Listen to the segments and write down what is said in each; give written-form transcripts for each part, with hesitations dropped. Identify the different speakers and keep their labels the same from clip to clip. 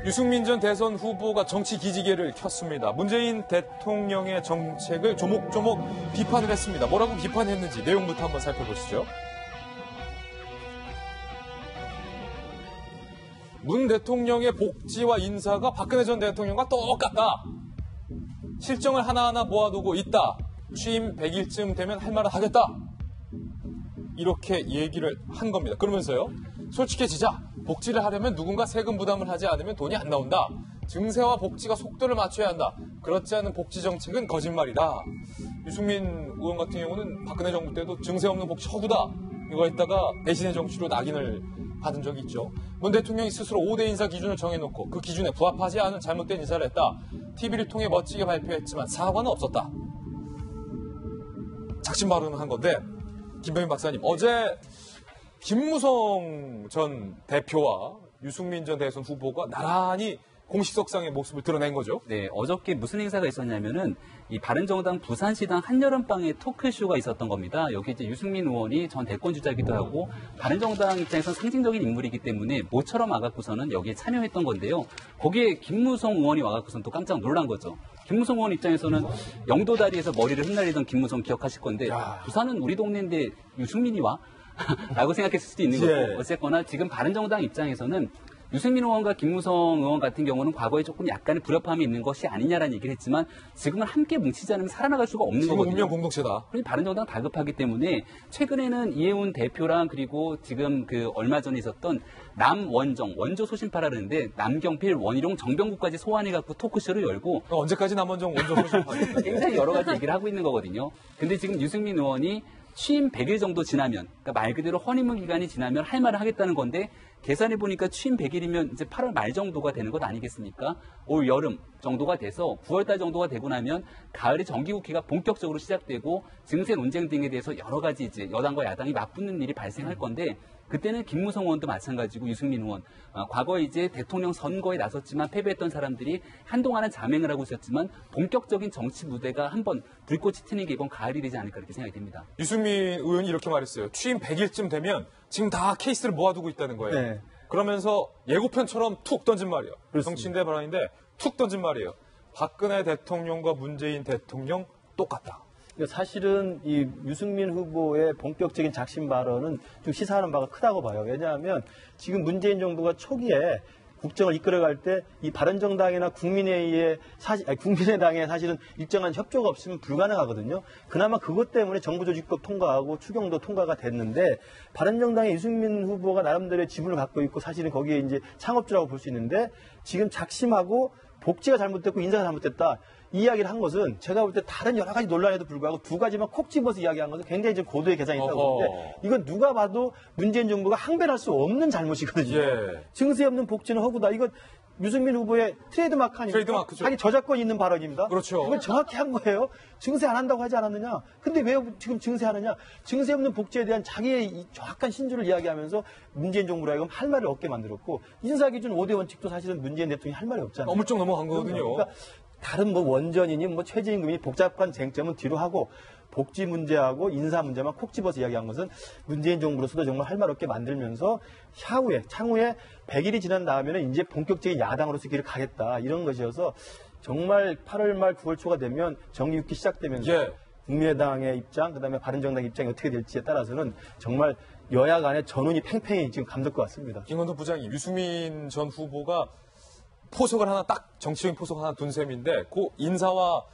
Speaker 1: 유승민 전 대선 후보가 정치 기지개를 켰습니다. 문재인 대통령의 정책을 조목조목 비판을 했습니다. 뭐라고 비판했는지 내용부터 한번 살펴보시죠. 문 대통령의 복지와 인사가 박근혜 전 대통령과 똑같다. 실정을 하나하나 모아두고 있다. 취임 100일쯤 되면 할 말을 하겠다. 이렇게 얘기를 한 겁니다. 그러면서요. 솔직해지자. 복지를 하려면 누군가 세금 부담을 하지 않으면 돈이 안 나온다. 증세와 복지가 속도를 맞춰야 한다. 그렇지 않은 복지 정책은 거짓말이다. 유승민 의원 같은 경우는 박근혜 정부 때도 증세 없는 복지 허구다. 이거 했다가 배신의 정치로 낙인을 받은 적이 있죠. 문 대통령이 스스로 5대 인사 기준을 정해놓고 그 기준에 부합하지 않은 잘못된 인사를 했다. TV를 통해 멋지게 발표했지만 사과는 없었다. 작심 발언을 한 건데 김병민 박사님, 어제 김무성 전 대표와 유승민 전 대선 후보가 나란히 공식석상의 모습을 드러낸 거죠.
Speaker 2: 네, 어저께 무슨 행사가 있었냐면은 이 바른정당 부산시당 한여름방에 토크쇼가 있었던 겁니다. 여기 이제 유승민 의원이 전 대권주자이기도 하고 바른정당 입장에선 상징적인 인물이기 때문에 모처럼 와갖고서는 여기에 참여했던 건데요. 거기에 김무성 의원이 와갖고서는 또 깜짝 놀란 거죠. 김무성 의원 입장에서는 영도다리에서 머리를 흩날리던 김무성 기억하실 건데 부산은 우리 동네인데 유승민이 와? 라고 생각했을 수도 있는 거고 어쨌거나 지금 바른정당 입장에서는 유승민 의원과 김무성 의원 같은 경우는 과거에 조금 약간의 불협화음이 있는 것이 아니냐라는 얘기를 했지만 지금은 함께 뭉치지 않으면 살아나갈 수가 없는 거거든요.
Speaker 1: 운명 공동체다.
Speaker 2: 바른정당 다급하기 때문에 최근에는 이해운 대표랑 그리고 지금 그 얼마 전에 있었던 남원정, 원조 소신파라는데 남경필, 원희룡, 정병국까지 소환해갖고 토크쇼를 열고
Speaker 1: 언제까지 남원정, 원조 소신파?
Speaker 2: 굉장히 여러 가지 얘기를 하고 있는 거거든요. 근데 지금 유승민 의원이 취임 100일 정도 지나면, 그러니까 말 그대로 허니문 기간이 지나면 할 말을 하겠다는 건데 계산해보니까 취임 100일이면 이제 8월 말 정도가 되는 것 아니겠습니까? 올 여름 정도가 돼서 9월달 정도가 되고 나면 가을에 정기국회가 본격적으로 시작되고 증세 논쟁 등에 대해서 여러 가지 이제 여당과 야당이 맞붙는 일이 발생할 건데 그때는 김무성 의원도 마찬가지고 유승민 의원 과거에 이제 대통령 선거에 나섰지만 패배했던 사람들이 한동안은 자맹을 하고 있었지만 본격적인 정치 무대가 한번 불꽃이 튀는 게 이번 가을이 되지 않을까 이렇게 생각이 됩니다.
Speaker 1: 유승민 의원이 이렇게 말했어요. 취임 100일쯤 되면 지금 다 케이스를 모아두고 있다는 거예요. 네. 그러면서 예고편처럼 툭 던진 말이에요. 정치인대 발언인데 툭 던진 말이에요. 박근혜 대통령과 문재인 대통령 똑같다.
Speaker 3: 사실은 이 유승민 후보의 본격적인 작심 발언은 좀 시사하는 바가 크다고 봐요. 왜냐하면 지금 문재인 정부가 초기에 국정을 이끌어갈 때 이 바른정당이나 국민의당에 사실은 일정한 협조가 없으면 불가능하거든요. 그나마 그것 때문에 정부조직법 통과하고 추경도 통과가 됐는데 바른정당의 유승민 후보가 나름대로의 지분을 갖고 있고 사실은 거기에 이제 창업주라고 볼 수 있는데 지금 작심하고 복지가 잘못됐고 인사가 잘못됐다. 이 이야기를 한 것은 제가 볼 때 다른 여러 가지 논란에도 불구하고 두 가지만 콕 집어서 이야기한 것은 굉장히 좀 고도의 개성이 있다고 보는데 이건 누가 봐도 문재인 정부가 항변할 수 없는 잘못이거든요. 증세 없는 복지는 허구다. 이건 유승민 후보의 트레이드마크 아닙니까?
Speaker 1: 트레이드마크죠.
Speaker 3: 자기 저작권 있는 발언입니다.
Speaker 1: 그렇죠.
Speaker 3: 이걸 정확히 한 거예요. 증세 안 한다고 하지 않았느냐. 근데 왜 지금 증세하느냐. 증세 없는 복지에 대한 자기의 정확한 신주를 이야기하면서 문재인 정부로 하여금 할 말을 얻게 만들었고 인사기준 5대 원칙도 사실은 문재인 대통령이 할 말이 없잖아요.
Speaker 1: 어물쩍 넘어간 거거든요.
Speaker 3: 그러니까 다른 뭐 원전이니 뭐 최저임금이 복잡한 쟁점은 뒤로 하고 복지 문제하고 인사 문제만 콕 집어서 이야기한 것은 문재인 정부로서도 정말 할 말 없게 만들면서 향후에 100일이 지난 다음에는 이제 본격적인 야당으로서 길을 가겠다 이런 것이어서 정말 8월 말 9월 초가 되면 정기국회 시작되면서 국민의당의 입장 그다음에 바른정당 입장이 어떻게 될지에 따라서는 정말 여야 간의 전운이 팽팽히 지금 감돌 것 같습니다.
Speaker 1: 김건도 부장님, 유승민 전 후보가 포석을 하나 딱 정치적인 포석 하나 둔 셈인데 그 인사와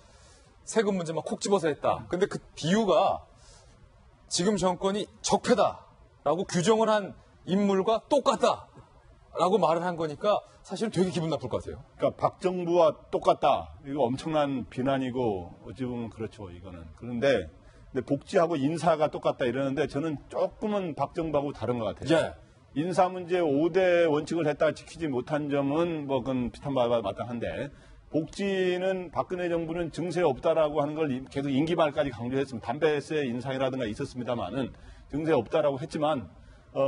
Speaker 1: 세금 문제만 콕 집어서 했다. 근데 그 비유가 지금 정권이 적폐다라고 규정을 한 인물과 똑같다라고 말을 한 거니까 사실은 되게 기분 나쁠 것 같아요.
Speaker 4: 그러니까 박 정부와 똑같다. 이거 엄청난 비난이고 어찌 보면 그렇죠. 이거는. 그런데 복지하고 인사가 똑같다 이러는데 저는 조금은 박 정부하고 다른 것 같아요. 인사 문제 5대 원칙을 했다가 지키지 못한 점은 뭐 그건 비판받아 마땅한데 복지는 박근혜 정부는 증세 없다라고 하는 걸 계속 임기 말까지 강조했습니다. 담배세 인상이라든가 있었습니다만은 증세 없다라고 했지만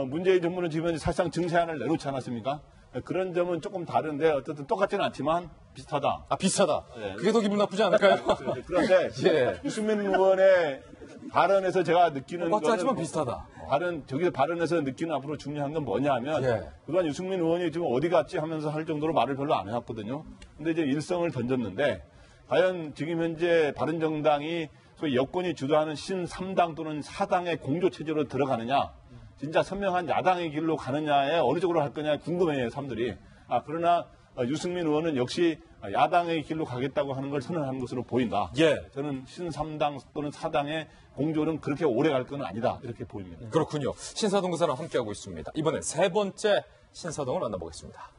Speaker 4: 문재인 정부는 지금 사실상 증세안을 내놓지 않았습니까? 그런 점은 조금 다른데 어쨌든 똑같지는 않지만 비슷하다.
Speaker 1: 비슷하다.
Speaker 4: 네.
Speaker 1: 그게 더 기분 나쁘지 않을까요?
Speaker 4: 그런데 유승민 의원의 발언에서 제가 느끼는
Speaker 1: 같지 않지만
Speaker 4: 거는
Speaker 1: 비슷하다.
Speaker 4: 저기서 발언에서 느끼는 앞으로 중요한 건 뭐냐면
Speaker 1: 예.
Speaker 4: 그동안 유승민 의원이 지금 어디 갔지 하면서 할 정도로 말을 별로 안 해왔거든요. 근데 이제 일성을 던졌는데 과연 지금 현재 바른정당이 소위 여권이 주도하는 신3당 또는 4당의 공조체제로 들어가느냐, 진짜 선명한 야당의 길로 가느냐에 어느 쪽으로 할 거냐 궁금해요, 사람들이. 그러나 유승민 의원은 역시 야당의 길로 가겠다고 하는 걸 선언한 것으로 보인다.
Speaker 1: 예.
Speaker 4: 저는 신3당 또는 4당의 공조는 그렇게 오래 갈 건 아니다. 이렇게 보입니다.
Speaker 1: 그렇군요. 신사동 기사랑 함께하고 있습니다. 이번엔 세 번째 신사동을 만나보겠습니다.